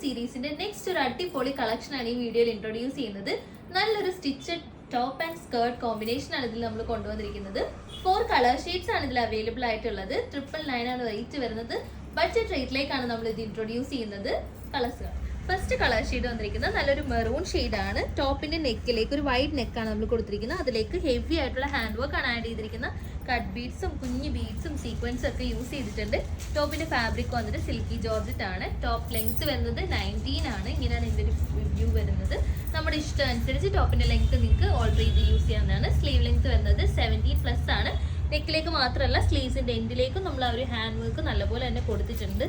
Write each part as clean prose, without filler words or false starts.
സീരീസിന്റെ നെക്സ്റ്റ് ഒരു അടിപൊളി കളക്ഷൻ ആണ് ഈ വീഡിയോയിൽ ഇൻട്രൊഡ്യൂസ് ചെയ്യുന്നത്. നല്ലൊരു stitched top and skirt combination ആണ് ഇതിൽ നമ്മൾ കൊണ്ടുവന്നിരിക്കുന്നത്. 4 കളർ ഷെയ്ഡ്സ് ആണ് ഇതിൽ അവൈലബിൾ ആയിട്ടുള്ളത്. 999 ആണ് റേറ്റ് വരുന്നത്. ബഡ്ജറ്റ് റേറ്റിലേക്കാണ് നമ്മൾ ഇത് ഇൻട്രൊഡ്യൂസ് ചെയ്യുന്നത്. കളേഴ്സ് ഫസ്റ്റ് കളർ ഷെയ്ഡ് വന്നിരിക്കുന്നത് നല്ലൊരു മെറൂൺ ഷെയ്ഡാണ്. ടോപ്പിന്റെ നെക്കിലേക്ക് ഒരു വൈഡ് നെക്കാണ് നമ്മൾ കൊടുത്തിരിക്കുന്നത്. അതിലേക്ക് ഹെവി ആയിട്ടുള്ള ഹാൻഡ് വർക്ക് ആണ് ആഡ് ചെയ്തിരിക്കുന്നത്. കട്ട് ബീഡ്സും കുഞ്ഞു ബീഡ്സും സീക്വൻസും ഒക്കെ യൂസ് ചെയ്തിട്ടുണ്ട്. ടോപ്പിന്റെ ഫാബ്രിക് വന്നിട്ട് സിൽക്കി ജോർജറ്റ് ആണ്. ടോപ്പ് ലെങ്ത് വരുന്നത് 19 ആണ്. ഇങ്ങനെയാണ് ഇതിന്റെ ഒരു വ്യൂ വരുന്നത്. നമ്മുടെ ഇഷ്ടം അനുസരിച്ച് ടോപ്പിന്റെ ലെങ്ത് നിങ്ങൾക്ക് ഓൾറെഡി ഇത് യൂസ് ചെയ്യാവുന്നതാണ്. സ്ലീവ് ലെങ്ത് വരുന്നത് 17+ ആണ്. നെക്കിലേക്ക് മാത്രമല്ല സ്ലീവ്സിന്റെ എൻഡിലേക്കും നമ്മൾ ആ ഒരു ഹാൻഡ് വർക്ക് നല്ലപോലെ തന്നെ കൊടുത്തിട്ടുണ്ട്.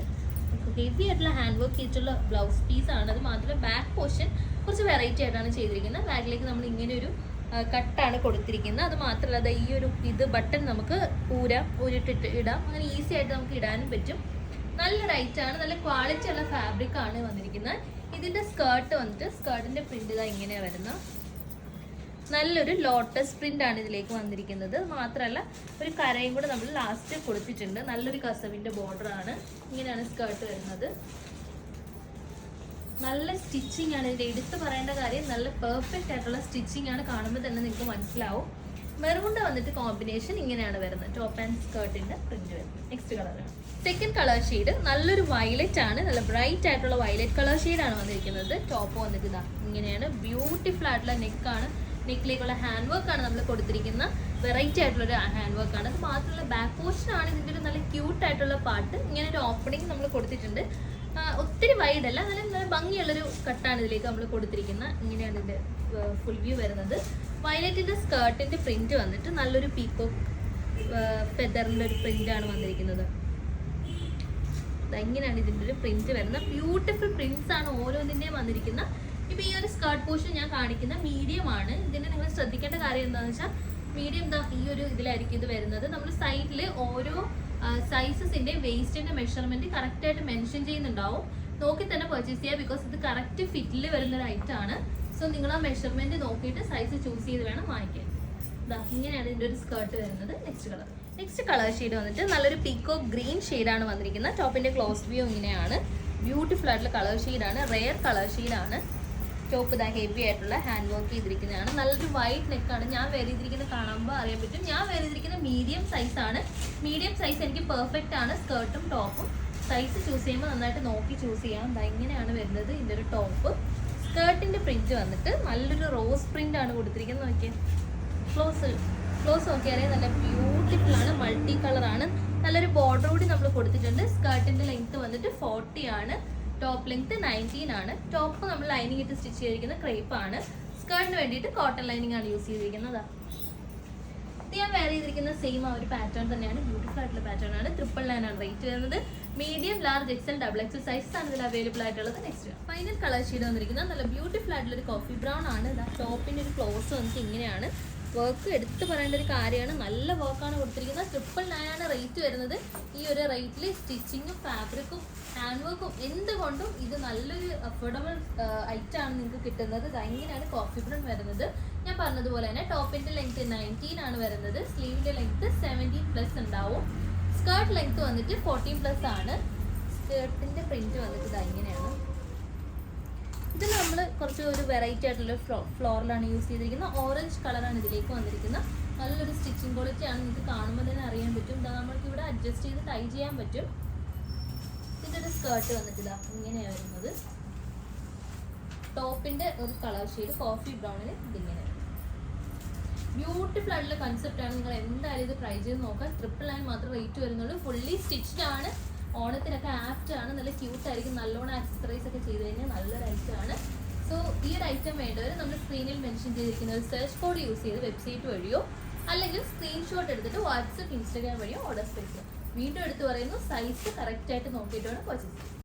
ഹെവി ആയിട്ടുള്ള ഹാൻഡ് വർക്ക് ചെയ്തിട്ടുള്ള ബ്ലൗസ് പീസ് ആണ്. അത് മാത്രമല്ല ബാക്ക് പോർഷൻ കുറച്ച് വെറൈറ്റി ആയിട്ടാണ് ചെയ്തിരിക്കുന്നത്. ബാക്കിലേക്ക് നമ്മൾ ഇങ്ങനെ ഒരു കട്ടാണ് കൊടുത്തിരിക്കുന്നത്. അത് മാത്രമല്ല ഈ ഒരു ബട്ടൺ നമുക്ക് ഊരിട്ടിട്ട് ഇടാം. അങ്ങനെ ഈസി ആയിട്ട് നമുക്ക് ഇടാനും പറ്റും. നല്ല റൈറ്റാണ്, നല്ല ക്വാളിറ്റി ഉള്ള ഫാബ്രിക് ആണ് വന്നിരിക്കുന്നത്. ഇതിന്റെ സ്കേർട്ട് വന്നിട്ട് സ്കേർട്ടിന്റെ പ്രിന്റ് ഇതാ ഇങ്ങനെയാണ് വരുന്നത്. നല്ലൊരു ലോട്ടസ് പ്രിന്റ് ആണ് ഇതിലേക്ക് വന്നിരിക്കുന്നത്. മാത്രമല്ല ഒരു കരയും കൂടെ നമ്മൾ ലാസ്റ്റ് കൊടുത്തിട്ടുണ്ട്. നല്ലൊരു കസവിന്റെ ബോർഡർ ആണ്. ഇങ്ങനെയാണ് സ്കേർട്ട് വരുന്നത്. നല്ല സ്റ്റിച്ചിങ് ആണ്. ഇതിന്റെ എടുത്ത് പറയേണ്ട കാര്യം നല്ല പെർഫെക്റ്റ് ആയിട്ടുള്ള സ്റ്റിച്ചിങ് ആണ്. കാണുമ്പോൾ തന്നെ നിങ്ങൾക്ക് മനസ്സിലാവും. മെറൂണിന്റെ വന്നിട്ട് കോമ്പിനേഷൻ ഇങ്ങനെയാണ് വരുന്നത്. ടോപ്പ് ആൻഡ് സ്കേർട്ടിന്റെ പ്രിന്റ് വരുന്നത്. നെക്സ്റ്റ് കളറാണ് സെക്കൻഡ് കളർ ഷെയ്ഡ്. നല്ലൊരു വയലറ്റ് ആണ്. നല്ല ബ്രൈറ്റ് ആയിട്ടുള്ള വയലറ്റ് കളർ ഷെയ്ഡാണ് വന്നിരിക്കുന്നത്. ടോപ്പ് വന്നിട്ട് ഇതാ ഇങ്ങനെയാണ്. ബ്യൂട്ടിഫുൾ ആയിട്ടുള്ള നെക്കാണ്. നെക്കിലേക്കുള്ള ഹാൻഡ് വർക്ക് ആണ് നമ്മൾ കൊടുത്തിരിക്കുന്ന വെറൈറ്റി ആയിട്ടുള്ള ഒരു ഹാൻഡ് വർക്ക് ആണ്. അത് മാത്രമല്ല ബാക്ക് പോർഷൻ ആണ് ഇതിൻ്റെ ഒരു നല്ല ക്യൂട്ട് ആയിട്ടുള്ള പാർട്ട്. ഇങ്ങനെ ഒരു ഓപ്പണിംഗ് നമ്മൾ കൊടുത്തിട്ടുണ്ട്. ഒത്തിരി വൈഡ് അല്ല, നല്ല ഭംഗിയുള്ളൊരു കട്ടാണ് ഇതിലേക്ക് നമ്മൾ കൊടുത്തിരിക്കുന്നത്. ഇങ്ങനെയാണ് ഇതിൻ്റെ ഫുൾ വ്യൂ വരുന്നത്. വയലറ്റിൻ്റെ സ്കേർട്ടിൻ്റെ പ്രിന്റ് വന്നിട്ട് നല്ലൊരു പീക്കോക്ക് ഫെദറിൻ്റെ ഒരു പ്രിന്റാണ് വന്നിരിക്കുന്നത്. ഇങ്ങനെയാണ് ഇതിൻ്റെ ഒരു പ്രിന്റ് വരുന്നത്. ബ്യൂട്ടിഫുൾ പ്രിന്റ്സ് ആണ് ഓരോന്നിൻ്റെയും വന്നിരിക്കുന്നത്. ഇപ്പൊ ഈ ഒരു സ്കേർട്ട് പോർഷൻ ഞാൻ കാണിക്കുന്ന മീഡിയം ആണ്. ഇതിന് നിങ്ങൾ ശ്രദ്ധിക്കേണ്ട കാര്യം എന്താണെന്ന് വെച്ചാൽ മീഡിയം ഈ ഒരു ഇതിലായിരിക്കും ഇത് വരുന്നത്. നമ്മൾ സൈഡിൽ ഓരോ സൈസസിന്റെ വേസ്റ്റിന്റെ മെഷർമെന്റ് കറക്റ്റ് ആയിട്ട് മെൻഷൻ ചെയ്യുന്നുണ്ടാവും. നോക്കി തന്നെ പർച്ചേസ് ചെയ്യുക. ബിക്കോസ് ഇത് കറക്റ്റ് ഫിറ്റിൽ വരുന്ന ഒരു ഐറ്റം ആണ്. സോ നിങ്ങൾ ആ മെഷർമെന്റ് നോക്കിയിട്ട് സൈസ് ചൂസ് ചെയ്ത് വേണം വാങ്ങിക്കാൻ. ഇങ്ങനെയാണ് ഇതിന്റെ ഒരു സ്കേർട്ട് വരുന്നത്. നെക്സ്റ്റ് കളർ ഷെയ്ഡ് വന്നിട്ട് നല്ലൊരു പീക്കോക്ക് ഗ്രീൻ ഷെയ്ഡാണ് വന്നിരിക്കുന്നത്. ടോപ്പിന്റെ ക്ലോസ് വ്യൂ ഇങ്ങനെയാണ്. ബ്യൂട്ടിഫുൾ ആയിട്ടുള്ള കളർ ഷെയ്ഡാണ്. റെയർ കളർ ഷെയ്ഡാണ്. ടോപ്പ് ഇതാ ഹെവി ആയിട്ടുള്ള ഹാൻഡ് വർക്ക് ചെയ്തിരിക്കുന്നതാണ്. നല്ലൊരു വൈറ്റ് നെക്കാണ്. ഞാൻ വെയർ ചെയ്തിരിക്കുന്നത് കാണുമ്പോൾ അറിയാൻ പറ്റും. ഞാൻ വെയർ ചെയ്തിരിക്കുന്ന മീഡിയം സൈസ് ആണ്. മീഡിയം സൈസ് എനിക്ക് പെർഫെക്റ്റ് ആണ്. സ്കേർട്ടും ടോപ്പും സൈസ് ചൂസ് ചെയ്യുമ്പോൾ നന്നായിട്ട് നോക്കി ചൂസ് ചെയ്യാം. ഇങ്ങനെയാണ് വരുന്നത് ഇതിൻ്റെ ഒരു ടോപ്പ്. സ്കേർട്ടിന്റെ പ്രിന്റ് വന്നിട്ട് നല്ലൊരു റോസ് പ്രിന്റ് ആണ് കൊടുത്തിരിക്കുന്നത്. നോക്കിയാൽ ക്ലോസ് നോക്കിയാലേ നല്ല ബ്യൂട്ടിഫുൾ ആണ്. മൾട്ടി കളർ ആണ്. നല്ലൊരു ബോർഡർ കൂടി നമ്മൾ കൊടുത്തിട്ടുണ്ട്. സ്കേർട്ടിന്റെ ലെങ്ത് വന്നിട്ട് 40 ആണ്. ടോപ്പ് ലെങ്ത് 19 ആണ്. ടോപ്പ് നമ്മൾ ലൈനിങ് ഇട്ട് സ്റ്റിച്ച് ചെയ്തിരിക്കുന്ന ക്രേപ്പ് ആണ്. സ്കേർട്ടിന് വേണ്ടിയിട്ട് കോട്ടൺ ലൈനിങ് ആണ് യൂസ് ചെയ്തിരിക്കുന്നത്. ഇത് ഞാൻ വെയർ ചെയ്തിരിക്കുന്ന സെയിം ആ ഒരു പാറ്റേൺ തന്നെയാണ്. ബ്യൂട്ടിഫുൾ ആയിട്ടുള്ള പാറ്റേൺ ആണ്. 999 ആണ് റേറ്റ് വരുന്നത്. Medium, large, XL, XXL sizes ആണ് ഇതിൽ അവൈലബിൾ ആയിട്ടുള്ളത്. നെക്സ്റ്റ് ഫൈനൽ കളർ ഷെയ്ഡ് വന്നിരിക്കുന്നത് നല്ല ബ്യൂട്ടിഫുൾ ആയിട്ടുള്ള ഒരു കോഫി ബ്രൗൺ ആണ്. ടോപ്പിന്റെ ഒരു ക്ലോസ് വന്നിട്ട് ഇങ്ങനെയാണ്. വർക്ക് എടുത്ത് പറയേണ്ട ഒരു കാര്യമാണ്. നല്ല വർക്കാണ് കൊടുത്തിരിക്കുന്നത്. 999 ആണ് റേറ്റ് വരുന്നത്. ഈ ഒരു റേറ്റിൽ സ്റ്റിച്ചിങ്ങും ഫാബ്രിക്കും ഹാൻഡ് വർക്കും എന്തുകൊണ്ടും ഇത് നല്ലൊരു അഫോർഡബിൾ ഐറ്റം ആണ് നിങ്ങൾക്ക് കിട്ടുന്നത്. ഇങ്ങനെയാണ് കോഫി ബ്രൗൺ വരുന്നത്. ഞാൻ പറഞ്ഞതുപോലെ തന്നെ ടോപ്പിന്റെ ലെങ്ത് 19 ആണ് വരുന്നത്. സ്ലീവിന്റെ ലെങ്ത് 17+ ഉണ്ടാവും. സ്കേർട്ട് ലെങ്ത് വന്നിട്ട് 14+ ആണ്. സ്കേർട്ടിന്റെ പ്രിന്റ് വന്നിട്ട് ഇങ്ങനെയാണ്. ഇത് നമ്മൾ കുറച്ച് ഒരു വെറൈറ്റി ആയിട്ടുള്ള ഫ്ലോറിലാണ് യൂസ് ചെയ്തിരിക്കുന്നത്. ഓറഞ്ച് കളറാണ് ഇതിലേക്ക് വന്നിരിക്കുന്നത്. നല്ലൊരു സ്റ്റിച്ചിങ് ക്വാളിറ്റി ആണ്. നിങ്ങൾക്ക് കാണുമ്പോൾ തന്നെ അറിയാൻ പറ്റും. നമ്മൾക്ക് ഇവിടെ അഡ്ജസ്റ്റ് ചെയ്ത് ടൈ ചെയ്യാൻ പറ്റും. ഇതിൻ്റെ ഒരു സ്കേർട്ട് വന്നിട്ട് ഇങ്ങനെയാണ് വരുന്നത്. ടോപ്പിന്റെ ഒരു കളർ ഷെയ്ഡ് കോഫി ബ്രൗണിന് ഇതിങ്ങനെ ബ്യൂട്ടിഫുൾ ആയിട്ടുള്ള കൺസെപ്റ്റ് ആണ്. നിങ്ങൾ എന്തായാലും ഇത് ട്രൈ ചെയ്ത് നോക്കാം. 999 മാത്രം റേറ്റ് വരുന്നുള്ളൂ. ഫുള്ളി സ്റ്റിച്ച്ഡ് ആണ്. ഓണത്തിനൊക്കെ ആപ്റ്റ് ആണ്. നല്ല ക്യൂട്ട് ആയിരിക്കും. നല്ലോണം ആക്സസറൈസ് ഒക്കെ ചെയ്ത് കഴിഞ്ഞാൽ നല്ലൊരു ഐറ്റം ആണ്. സോ ഈ ഒരു ഐറ്റം വേണ്ടവർ നമ്മൾ സ്ക്രീനിൽ മെൻഷൻ ചെയ്തിരിക്കുന്ന ഒരു സെർച്ച് കോഡ് യൂസ് ചെയ്ത് വെബ്സൈറ്റ് വഴിയോ അല്ലെങ്കിൽ സ്ക്രീൻഷോട്ട് എടുത്തിട്ട് വാട്സപ്പ്, ഇൻസ്റ്റാഗ്രാം വഴിയോ ഓർഡർ പ്ലേസ് ചെയ്യാം. വീണ്ടും എടുത്ത് പറയുന്നു, സൈസ് കറക്റ്റ് ആയിട്ട് നോക്കിയിട്ട് വേണം പർച്ചേസ് ചെയ്യാം.